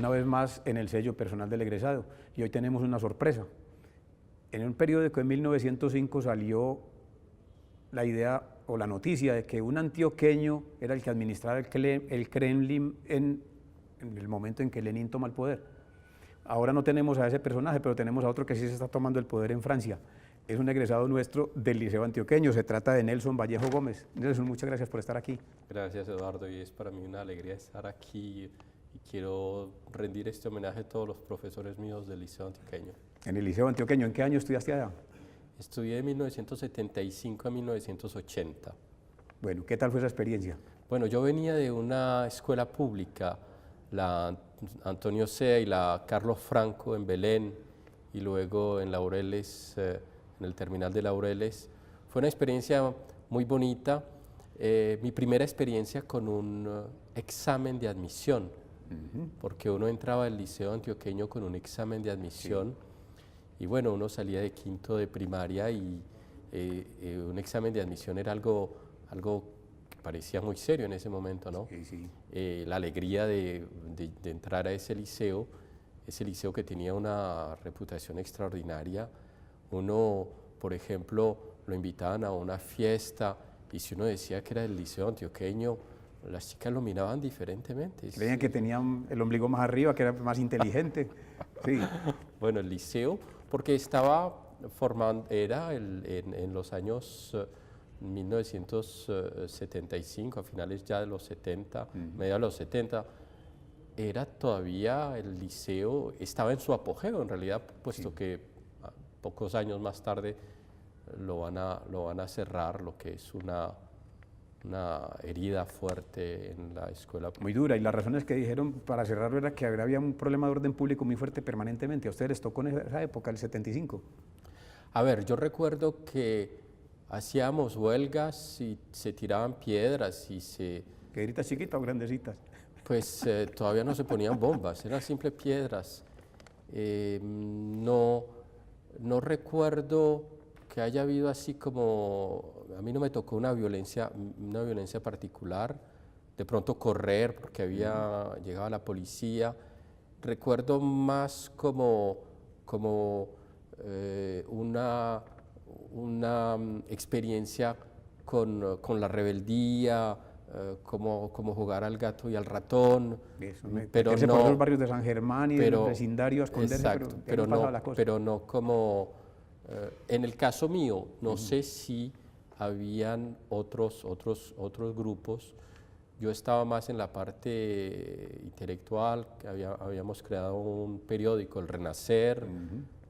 una vez más en el sello personal del egresado. Y hoy tenemos una sorpresa. En un periódico de 1905 salió la idea o la noticia de que un antioqueño era el que administraba el Kremlin en el momento en que Lenin toma el poder. Ahora no tenemos a ese personaje, pero tenemos a otro que sí se está tomando el poder en Francia. Es un egresado nuestro del Liceo Antioqueño, se trata de Nelson Vallejo Gómez. Nelson, muchas gracias por estar aquí. Gracias, Eduardo, y es para mí una alegría estar aquí y quiero rendir este homenaje a todos los profesores míos del Liceo Antioqueño. En el Liceo Antioqueño, ¿en qué año estudiaste allá? Estudié de 1975 a 1980. Bueno, ¿qué tal fue esa experiencia? Bueno, yo venía de una escuela pública, la Antonio Sea y la Carlos Franco en Belén, y luego en Laureles, en el terminal de Laureles. Fue una experiencia muy bonita, mi primera experiencia con un examen de admisión, porque uno entraba al Liceo Antioqueño con un examen de admisión, y bueno, uno salía de quinto de primaria y un examen de admisión era algo que parecía muy serio en ese momento, ¿no? La alegría de entrar a ese liceo que tenía una reputación extraordinaria. Uno, por ejemplo, lo invitaban a una fiesta y si uno decía que era del Liceo Antioqueño, las chicas lo miraban diferentemente. Creían que tenían el ombligo más arriba, que era más inteligente. Sí. Bueno, el liceo, porque estaba formando, era en los años 1975, a finales ya de los 70, mediados de los 70, era todavía el liceo, estaba en su apogeo en realidad, puesto que pocos años más tarde lo van a cerrar, lo que es una herida fuerte en la escuela. Muy dura, y las razones que dijeron para cerrarlo era que había un problema de orden público muy fuerte permanentemente. ¿A ustedes les tocó en esa época, el 75? A ver, yo recuerdo que hacíamos huelgas y se tiraban piedras y se... ¿Piedritas chiquitas o grandecitas? Pues todavía no se ponían bombas, eran simples piedras. No recuerdo que haya habido así como, a mí no me tocó una violencia particular, de pronto correr porque llegaba la policía. Recuerdo más como una experiencia con la rebeldía, como jugar al gato y al ratón, pero no por los barrios de San Germán y del vecindario a esconderse, exacto, pero no como en el caso mío, no sé si habían otros grupos. Yo estaba más en la parte intelectual, que habíamos creado un periódico, El Renacer.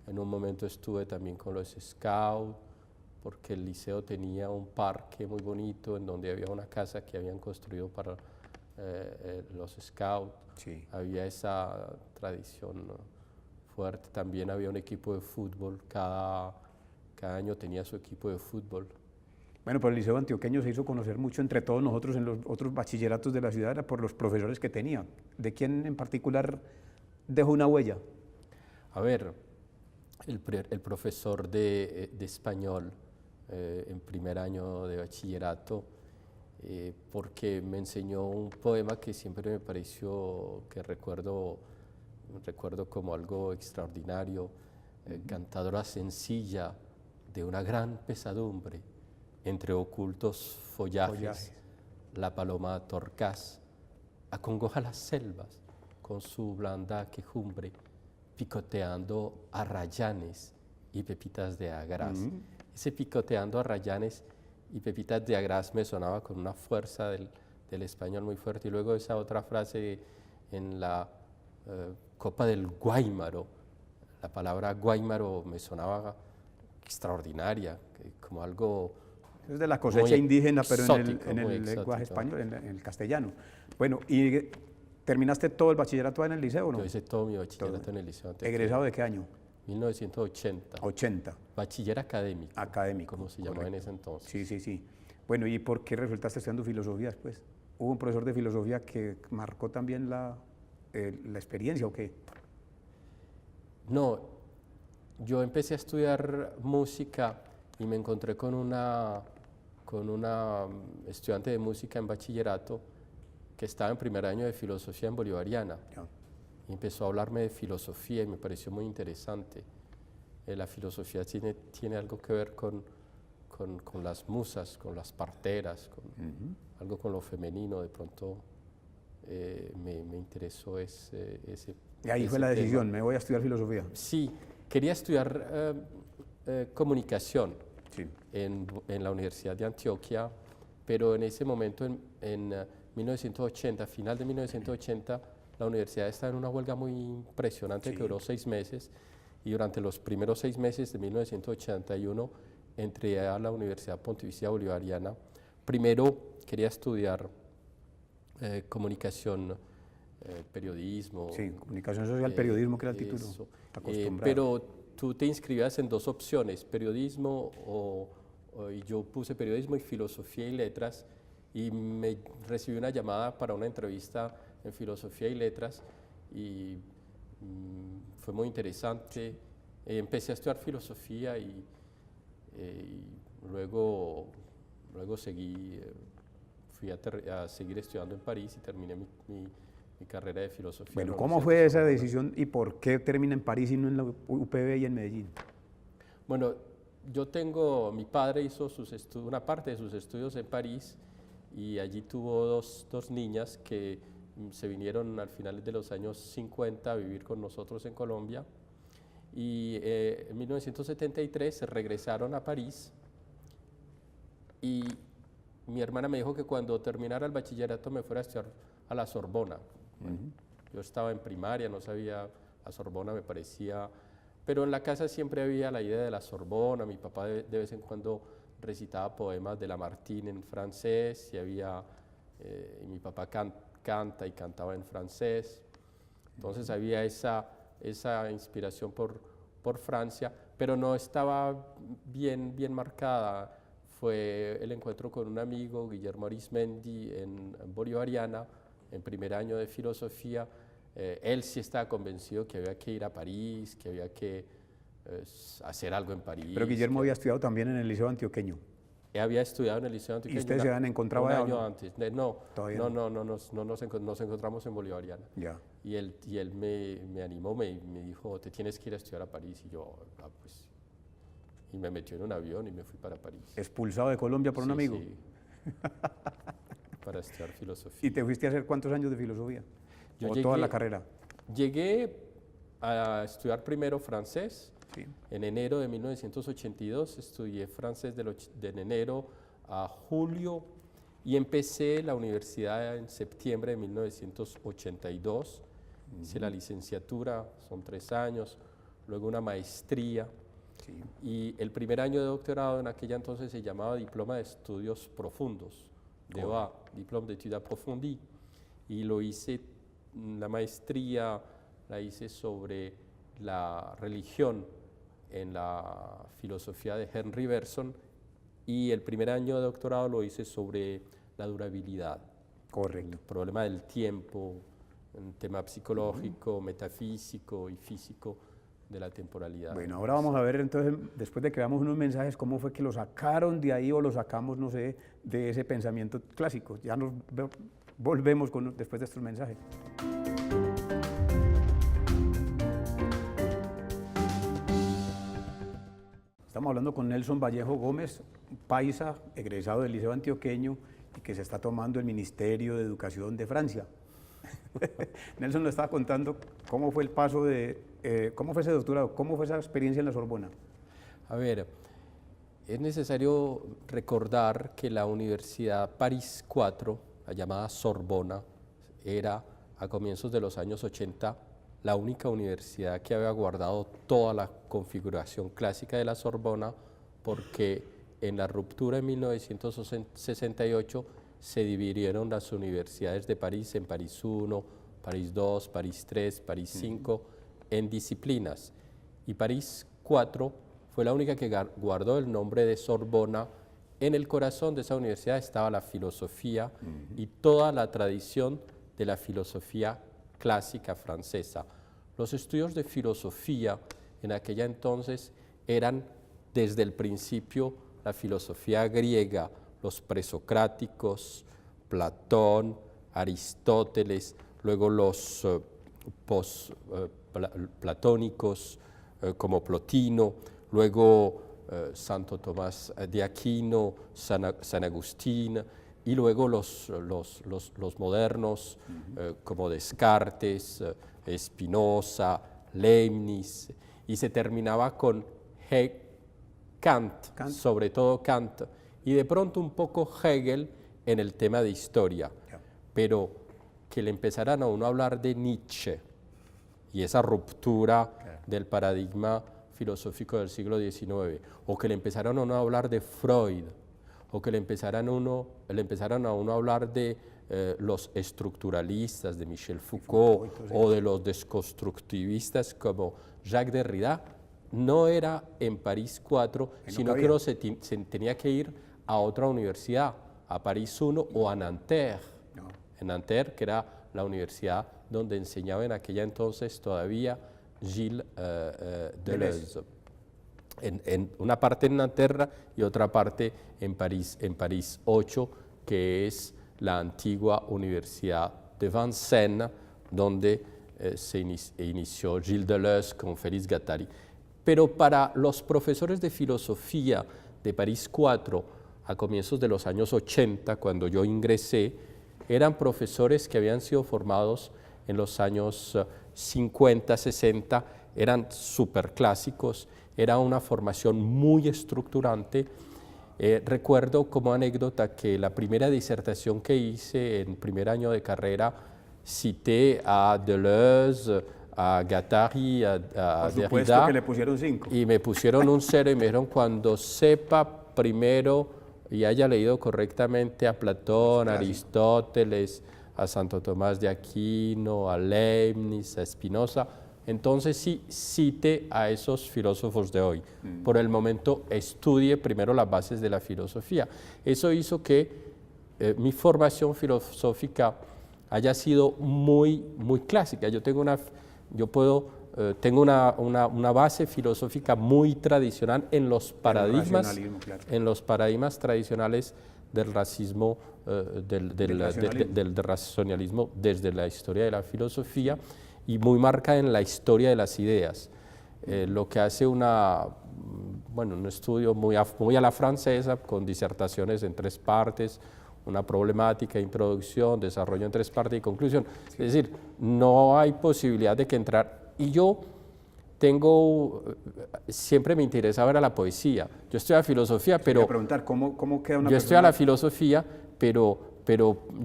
En un momento estuve también con los Scouts, porque el liceo tenía un parque muy bonito en donde había una casa que habían construido para los Scouts. Sí. Había esa tradición fuerte. También había un equipo de fútbol, cada año tenía su equipo de fútbol. Bueno, pero el Liceo Antioqueño se hizo conocer mucho entre todos nosotros en los otros bachilleratos de la ciudad, era por los profesores que tenía. ¿De quién en particular dejó una huella? A ver, el profesor de español en primer año de bachillerato, porque me enseñó un poema que siempre me pareció, que recuerdo como algo extraordinario, cantadora sencilla de una gran pesadumbre, entre ocultos follajes, la paloma torcaz acongoja las selvas con su blanda quejumbre, picoteando arrayanes y pepitas de agraz. Ese picoteando arrayanes y pepitas de agraz me sonaba con una fuerza del español muy fuerte. Y luego esa otra frase en la copa del Guáimaro, la palabra Guáimaro me sonaba extraordinaria, como algo... Es de la cosecha indígena, pero exótico, en el lenguaje español, en el castellano. Bueno, ¿y terminaste todo el bachillerato en el liceo o no? Yo hice todo mi bachillerato en el liceo. ¿Egresado de qué año? 1980. 80. Bachiller académico. Académico. Como se llamaba en ese entonces. Sí, sí, sí. Bueno, ¿y por qué resultaste estudiando filosofía después? ¿Hubo un profesor de filosofía que marcó también la experiencia o qué? No, yo empecé a estudiar música y me encontré con una estudiante de música en bachillerato que estaba en primer año de filosofía en bolivariana. y empezó a hablarme de filosofía y me pareció muy interesante. La filosofía tiene algo que ver con las musas, con las parteras, con algo con lo femenino. De pronto me interesó ese Y ahí fue la decisión, me voy a estudiar filosofía. Sí, quería estudiar comunicación Sí. en la Universidad de Antioquia, pero en ese momento, en 1980, final de 1980, la universidad estaba en una huelga muy impresionante que duró 6 meses, y durante los primeros 6 meses de 1981 entré a la Universidad Pontificia Bolivariana. Primero quería estudiar comunicación, periodismo. Sí, comunicación social, periodismo, que era el título acostumbrado. Pero tú te inscribías en 2 opciones, periodismo y yo puse periodismo y filosofía y letras, y me recibí una llamada para una entrevista en filosofía y letras, y fue muy interesante. Empecé a estudiar filosofía y luego seguí, fui a seguir estudiando en París y terminé mi carrera de filosofía. Bueno, ¿cómo fue esa decisión y por qué termina en París y no en la UPB y en Medellín? Bueno, mi padre hizo una parte de sus estudios en París, y allí tuvo dos niñas que se vinieron al final de los años 50 a vivir con nosotros en Colombia, y en 1973 se regresaron a París, y mi hermana me dijo que cuando terminara el bachillerato me fuera a estudiar a la Sorbona. Bueno, yo estaba en primaria, no sabía, la Sorbona me parecía, pero en la casa siempre había la idea de la Sorbona. Mi papá de vez en cuando recitaba poemas de Lamartine en francés, y mi papá canta y cantaba en francés, entonces había esa inspiración por Francia, pero no estaba bien marcada. Fue el encuentro con un amigo, Guillermo Arismendi, en Bolivariana, en primer año de filosofía. Él sí estaba convencido que había que ir a París, que había que hacer algo en París. Pero Guillermo había estudiado también en el Liceo Antioqueño. Había estudiado en el Liceo Antioqueño. ¿Y ustedes se habían encontrado un allá, año no? antes? No, Todavía nos encontramos en Bolivariana. Ya. Y él me animó, me dijo, te tienes que ir a estudiar a París. Y yo, pues, y me metió en un avión y me fui para París. ¿Expulsado de Colombia por un amigo? Sí, para estudiar filosofía. ¿Y te fuiste a hacer cuántos años de filosofía? Yo ¿O toda la carrera? Llegué a estudiar primero francés. Sí. En enero de 1982 estudié francés de enero a julio, y empecé la universidad en septiembre de 1982. Hice la licenciatura, son 3 años, luego una maestría. Sí. Y el primer año de doctorado en aquella entonces se llamaba Diploma de Estudios Profundos, DEA, Diplôme d'études approfondies, y lo hice, la maestría la hice sobre la religión en la filosofía de Henry Bergson, y el primer año de doctorado lo hice sobre la durabilidad. Correcto. El problema del tiempo, un tema psicológico, metafísico y físico de la temporalidad. Bueno, ahora vamos a ver entonces, después de que veamos unos mensajes, cómo fue que lo sacaron de ahí o lo sacamos, no sé, de ese pensamiento clásico. Ya nos volvemos después de estos mensajes. Estamos hablando con Nelson Vallejo Gómez, paisa, egresado del Liceo Antioqueño y que se está tomando el Ministerio de Educación de Francia. Nelson nos estaba contando cómo fue el paso cómo fue ese doctorado, cómo fue esa experiencia en la Sorbona. A ver, es necesario recordar que la Universidad París IV, la llamada Sorbona, era a comienzos de los años 80 la única universidad que había guardado toda la configuración clásica de la Sorbona, porque en la ruptura en 1968 se dividieron las universidades de París en París I, París II, París III, París V, en disciplinas. Y París IV fue la única que guardó el nombre de Sorbona. En el corazón de esa universidad estaba la filosofía y toda la tradición de la filosofía clásica francesa. Los estudios de filosofía en aquella entonces eran desde el principio la filosofía griega, los presocráticos, Platón, Aristóteles, luego los platónicos como Plotino, luego Santo Tomás de Aquino, San Agustín, y luego los modernos como Descartes, Spinoza, Leibniz, y se terminaba con Kant, sobre todo Kant, y de pronto un poco Hegel en el tema de historia, pero que le empezaran a uno a hablar de Nietzsche y esa ruptura del paradigma filosófico del siglo XIX, o que le empezaran a uno a hablar de Freud, o que le empezaran a uno a hablar de los estructuralistas, de Michel Foucault, o de los desconstructivistas como Jacques Derrida, no era en París 4, sino que uno se tenía que ir a otra universidad, a París 1 o a Nanterre, en Nanterre, que era la universidad donde enseñaba en aquella entonces todavía Gilles Deleuze. En una parte en Nanterre y otra parte en París 8, que es la antigua Universidad de Vincennes, donde se inició Gilles Deleuze con Félix Guattari. Pero para los profesores de filosofía de París 4, a comienzos de los años 80, cuando yo ingresé, eran profesores que habían sido formados en los años 50, 60, eran superclásicos, era una formación muy estructurante. Recuerdo como anécdota que la primera disertación que hice en primer año de carrera cité a Deleuze, a Guattari, a Derrida, que le pusieron 5. Y me pusieron un 0 y me dijeron, cuando sepa primero y haya leído correctamente a Platón, a Aristóteles, a Santo Tomás de Aquino, a Leibniz, a Spinoza, entonces sí cite a esos filósofos de hoy. Por el momento estudie primero las bases de la filosofía. Eso hizo que mi formación filosófica haya sido muy clásica. Tengo una base filosófica muy tradicional en los paradigmas, en los paradigmas tradicionales del racismo, del racionalismo desde la historia de la filosofía, y muy marca en la historia de las ideas. Lo que hace un estudio muy a la francesa, con disertaciones en 3 partes, una problemática, introducción, desarrollo en 3 partes y conclusión. Es decir, no hay posibilidad de que entrar. Y yo siempre me interesaba la poesía. Yo estudiaba filosofía, pero... Quería preguntar, ¿cómo queda una Yo estudiaba la filosofía, pero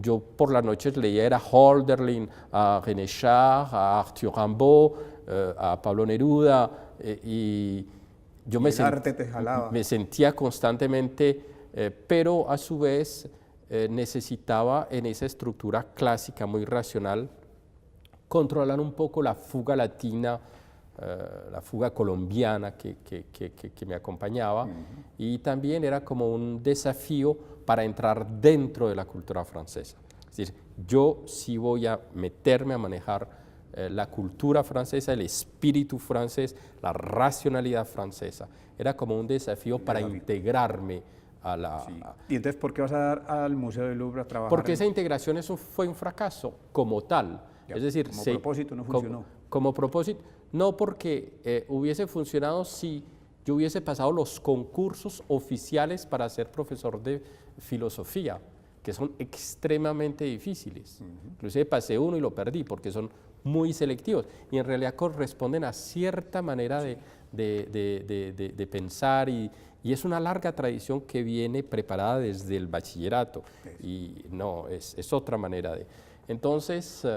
yo por las noches leía a Hölderlin, a René Char, a Arthur Rimbaud, a Pablo Neruda, y yo me sentía constantemente, pero a su vez necesitaba en esa estructura clásica muy racional controlar un poco la fuga latina, la fuga colombiana que me acompañaba, y también era como un desafío para entrar dentro de la cultura francesa. Es decir, yo sí voy a meterme a manejar la cultura francesa, el espíritu francés, la racionalidad francesa. Era como un desafío para integrarme a la... Sí. ¿Y entonces por qué vas a dar al Museo del Louvre a trabajar? Porque esa integración fue un fracaso como tal. Es decir, como propósito no funcionó. Como propósito, no, porque hubiese funcionado si yo hubiese pasado los concursos oficiales para ser profesor de filosofía, que son extremadamente difíciles. Inclusive pasé uno y lo perdí porque son muy selectivos y en realidad corresponden a cierta manera de pensar, y es una larga tradición que viene preparada desde el bachillerato, y no, es otra manera de... Entonces,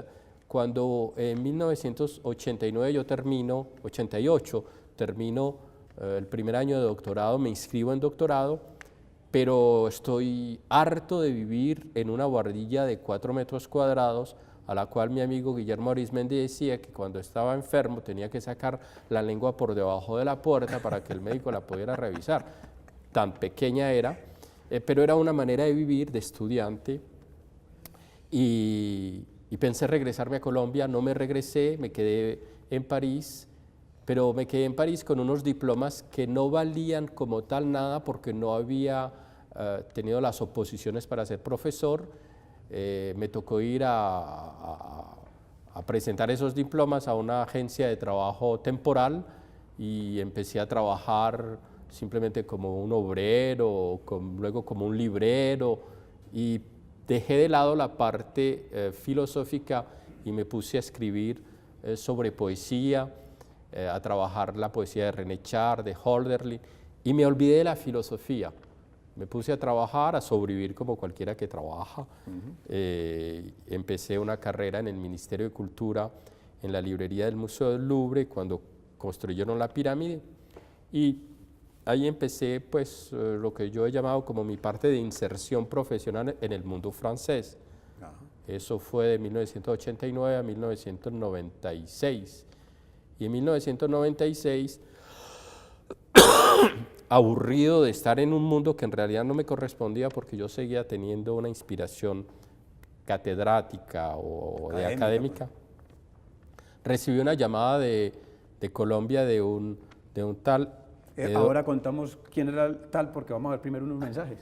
cuando en 1989 yo termino, 88, termino el primer año de doctorado, me inscribo en doctorado, pero estoy harto de vivir en una buhardilla de 4 metros cuadrados, a la cual mi amigo Guillermo Arizmendi decía que cuando estaba enfermo tenía que sacar la lengua por debajo de la puerta para que el médico la pudiera revisar. Tan pequeña era, pero era una manera de vivir de estudiante, y pensé regresarme a Colombia. No me regresé, me quedé en París, pero me quedé en París con unos diplomas que no valían como tal nada porque no había tenido las oposiciones para ser profesor. Me tocó ir a a presentar esos diplomas a una agencia de trabajo temporal y empecé a trabajar simplemente como un obrero, luego como un librero, y dejé de lado la parte filosófica y me puse a escribir sobre poesía, a trabajar la poesía de René Char, de Hölderlin, y me olvidé de la filosofía. Me puse a trabajar, a sobrevivir como cualquiera que trabaja. Empecé una carrera en el Ministerio de Cultura, en la librería del Museo del Louvre, cuando construyeron la pirámide, y ahí empecé pues lo que yo he llamado como mi parte de inserción profesional en el mundo francés. Ajá. Eso fue de 1989 a 1996. Y en 1996, aburrido de estar en un mundo que en realidad no me correspondía porque yo seguía teniendo una inspiración catedrática o de académica, recibí una llamada de Colombia de un tal... ahora contamos quién era el tal porque vamos a ver primero unos mensajes.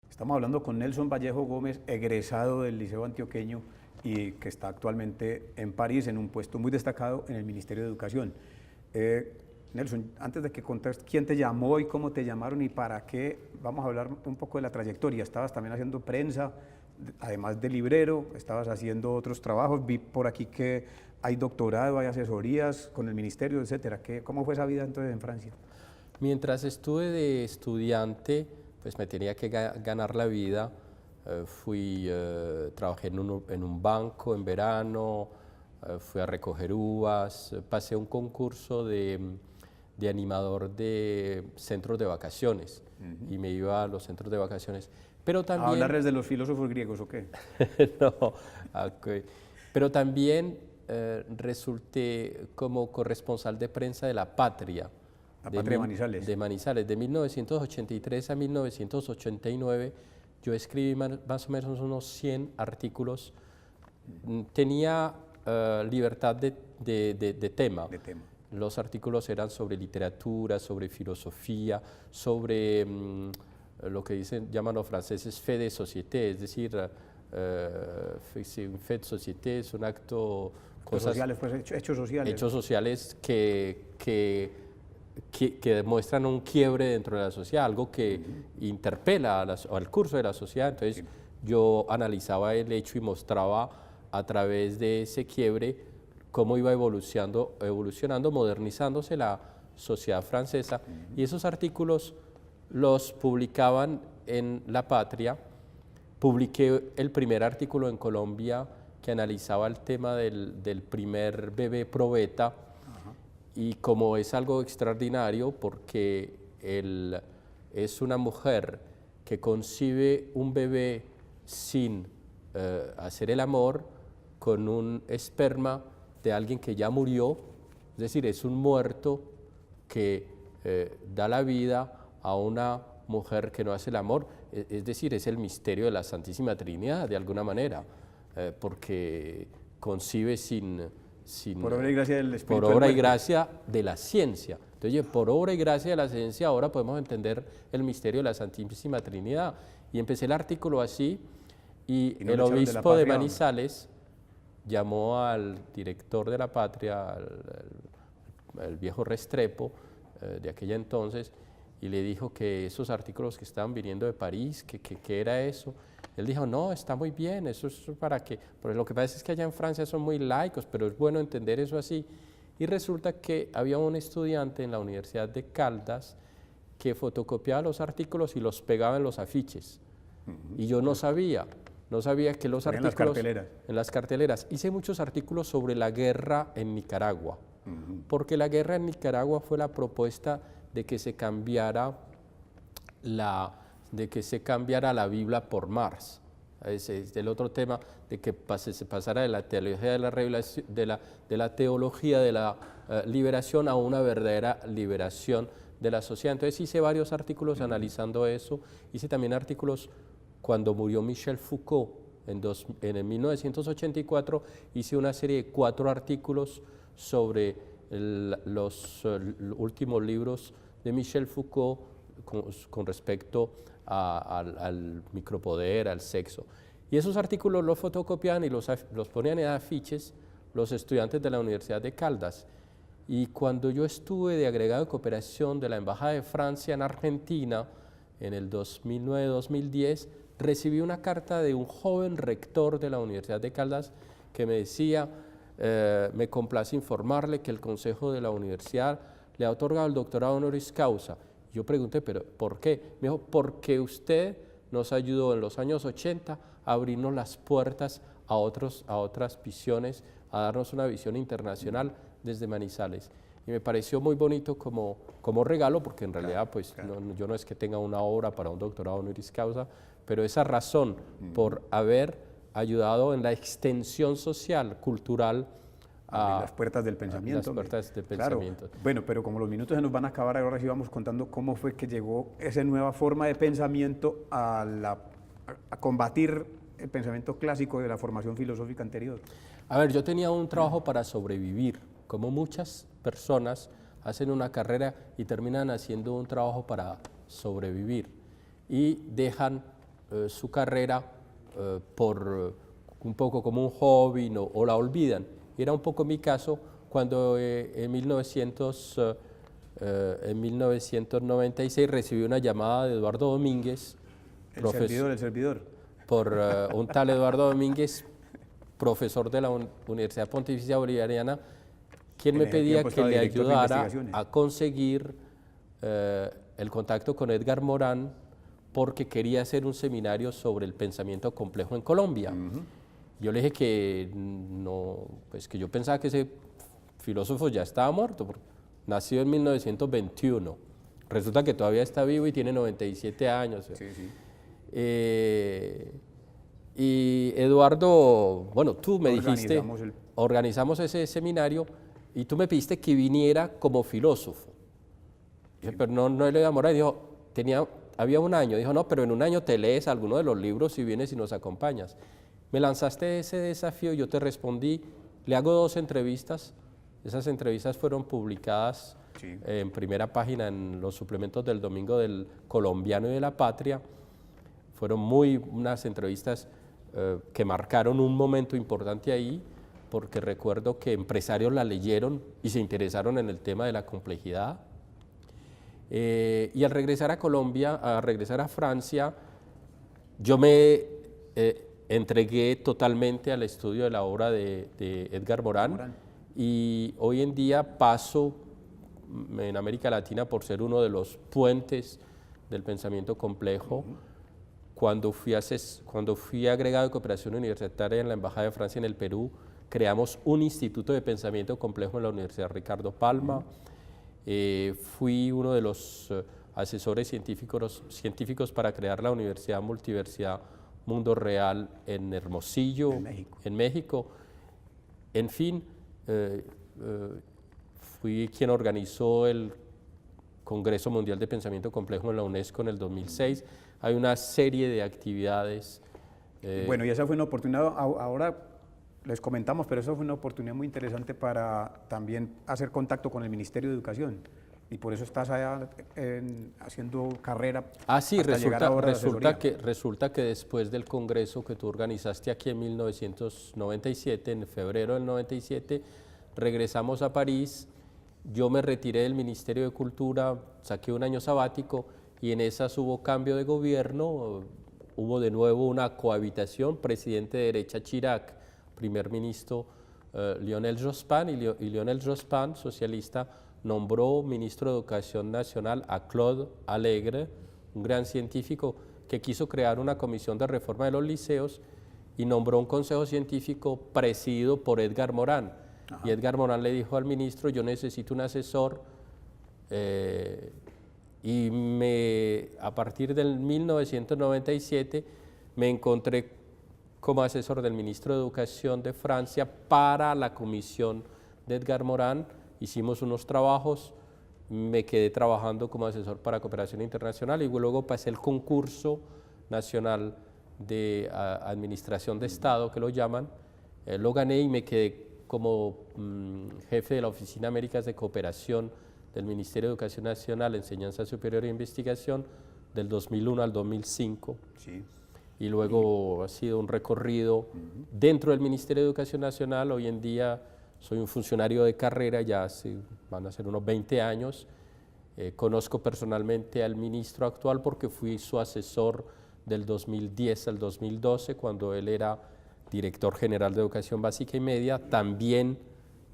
Estamos hablando con Nelson Vallejo Gómez, egresado del Liceo Antioqueño y que está actualmente en París en un puesto muy destacado en el Ministerio de Educación. Nelson, antes de que contes quién te llamó y cómo te llamaron y para qué, vamos a hablar un poco de la trayectoria. Estabas también haciendo prensa, además de librero, estabas haciendo otros trabajos, vi por aquí que hay doctorado, hay asesorías con el ministerio, etcétera. ¿Cómo fue esa vida entonces en Francia? Mientras estuve de estudiante, pues me tenía que ganar la vida. Trabajé en un banco en verano, fui a recoger uvas, pasé un concurso de animador de centros de vacaciones y me iba a los centros de vacaciones. Pero también... ¿A hablarles de los filósofos griegos o qué? No, okay. Pero también resulté como corresponsal de prensa de La Patria. La Patria de Manizales. De Manizales, de 1983 a 1989, yo escribí más o menos unos 100 artículos. Tenía libertad de tema. Los artículos eran sobre literatura, sobre filosofía, sobre lo que llaman los franceses fait de société, es decir, un fait de société es un acto... sociales, pues, hechos sociales. Hechos sociales que demuestran un quiebre dentro de la sociedad, algo que interpela al curso de la sociedad. Entonces yo analizaba el hecho y mostraba a través de ese quiebre cómo iba evolucionando, modernizándose la sociedad francesa. Y esos artículos los publicaban en La Patria. Publiqué el primer artículo en Colombia que analizaba el tema del primer bebé probeta. Y como es algo extraordinario porque es una mujer que concibe un bebé sin hacer el amor con un esperma de alguien que ya murió, es decir, es un muerto que da la vida a una mujer que no hace el amor, es decir, es el misterio de la Santísima Trinidad de alguna manera, porque concibe sin por obra y gracia del Espíritu. Por obra y gracia de la ciencia. Entonces, por obra y gracia de la ciencia, ahora podemos entender el misterio de la Santísima Trinidad. Y empecé el artículo así, y el obispo de Manizales llamó al director de La Patria, el viejo Restrepo de aquella entonces, y le dijo que esos artículos que estaban viniendo de París, que era eso. Él dijo, no, está muy bien, eso es para que... Pero lo que pasa es que allá en Francia son muy laicos, pero es bueno entender eso así. Y resulta que había un estudiante en la Universidad de Caldas que fotocopiaba los artículos y los pegaba en los afiches. Y yo no sabía que los artículos... En las carteleras. En las carteleras. Hice muchos artículos sobre la guerra en Nicaragua, porque la guerra en Nicaragua fue la propuesta de que se cambiara la Biblia por Marx. Ese es el otro tema, de que se pasara de la teología de la revelación, de la teología de la liberación a una verdadera liberación de la sociedad. Entonces hice varios artículos analizando eso. Hice también artículos cuando murió Michel Foucault en el 1984. Hice una serie de 4 artículos sobre los últimos libros de Michel Foucault con respecto al micropoder, al sexo. Y esos artículos los fotocopiaban y los ponían en afiches los estudiantes de la Universidad de Caldas. Y cuando yo estuve de agregado de cooperación de la Embajada de Francia en Argentina, en el 2009-2010, recibí una carta de un joven rector de la Universidad de Caldas que me decía, me complace informarle que el Consejo de la Universidad le ha otorgado el doctorado honoris causa. Yo pregunté, ¿pero por qué? Me dijo, porque usted nos ayudó en los años 80 a abrirnos las puertas a otras visiones, a darnos una visión internacional desde Manizales. Y me pareció muy bonito como regalo, porque en realidad pues, yo no es que tenga una obra para un doctorado honoris causa, pero esa razón por haber ayudado en la extensión social, cultural, a las puertas del pensamiento. Las puertas del pensamiento. Claro. Bueno, pero como los minutos se nos van a acabar, ahora sí vamos contando cómo fue que llegó esa nueva forma de pensamiento a combatir el pensamiento clásico de la formación filosófica anterior. A ver, yo tenía un trabajo para sobrevivir, como muchas personas hacen una carrera y terminan haciendo un trabajo para sobrevivir y dejan su carrera por un poco como un hobby o la olvidan. Y era un poco mi caso cuando en 1996 recibí una llamada de Eduardo Domínguez, el servidor. Por un tal Eduardo Domínguez, profesor de la Universidad Pontificia Bolivariana, quien me pedía que le ayudara a conseguir el contacto con Edgar Morán, porque quería hacer un seminario sobre el pensamiento complejo en Colombia. Yo le dije que no, pues que yo pensaba que ese filósofo ya estaba muerto, porque nació en 1921. Resulta que todavía está vivo y tiene 97 años. Sí, sí. Y Eduardo, bueno, tú me dijiste, organizamos ese seminario y tú me pediste que viniera como filósofo. Dije, pero no le voy a morar. Dijo, había un año. Dijo, no, pero en un año te lees alguno de los libros y vienes y nos acompañas. Me lanzaste ese desafío, yo te respondí, le hago 2 entrevistas. Esas entrevistas fueron publicadas en primera página en los suplementos del domingo del Colombiano y de la Patria. Fueron unas entrevistas que marcaron un momento importante ahí, porque recuerdo que empresarios la leyeron y se interesaron en el tema de la complejidad. Y al regresar a Colombia, a regresar a Francia, yo me entregué totalmente al estudio de la obra de Edgar Morán, y hoy en día paso en América Latina por ser uno de los puentes del pensamiento complejo. Cuando fui agregado de cooperación universitaria en la Embajada de Francia en el Perú, creamos un instituto de pensamiento complejo en la Universidad Ricardo Palma. Fui uno de los asesores científicos para crear la Universidad Multiversidad Mundo Real en Hermosillo, en México. En fin, fui quien organizó el Congreso Mundial de Pensamiento Complejo en la UNESCO en el 2006. Hay una serie de actividades. Bueno, y esa fue una oportunidad, ahora les comentamos, pero esa fue una oportunidad muy interesante para también hacer contacto con el Ministerio de Educación. Y por eso estás allá haciendo carrera. Sí, resulta que después del congreso que tú organizaste aquí en 1997, en febrero del 97, regresamos a París. Yo me retiré del Ministerio de Cultura, saqué un año sabático y en esas hubo cambio de gobierno, hubo de nuevo una cohabitación, presidente de derecha Chirac, primer ministro Lionel Jospin, y Lionel Jospin, socialista, nombró ministro de Educación Nacional a Claude Allègre, un gran científico que quiso crear una comisión de reforma de los liceos y nombró un consejo científico presidido por Edgar Morán. Y Edgar Morán le dijo al ministro, yo necesito un asesor, y a partir del 1997 me encontré como asesor del ministro de Educación de Francia para la comisión de Edgar Morán. Hicimos unos trabajos, me quedé trabajando como asesor para cooperación internacional y luego pasé el concurso nacional de administración de Estado, que lo llaman, lo gané y me quedé como jefe de la Oficina Américas de Cooperación del Ministerio de Educación Nacional, Enseñanza Superior e Investigación del 2001 al 2005. Sí. Y luego ha sido un recorrido dentro del Ministerio de Educación Nacional. Hoy en día soy un funcionario de carrera, ya van a ser unos 20 años. Conozco personalmente al ministro actual porque fui su asesor del 2010 al 2012, cuando él era director general de Educación Básica y Media, también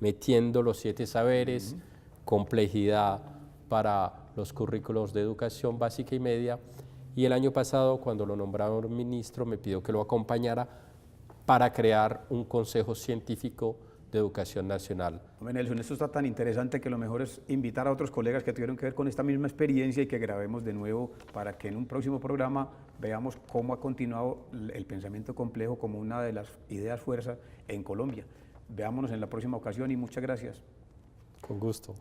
metiendo los 7 saberes, complejidad para los currículos de Educación Básica y Media. Y el año pasado, cuando lo nombraron ministro, me pidió que lo acompañara para crear un consejo científico de Educación Nacional. Hombre, Nelson, esto está tan interesante que lo mejor es invitar a otros colegas que tuvieron que ver con esta misma experiencia y que grabemos de nuevo para que en un próximo programa veamos cómo ha continuado el pensamiento complejo como una de las ideas fuerza en Colombia. Veámonos en la próxima ocasión y muchas gracias. Con gusto.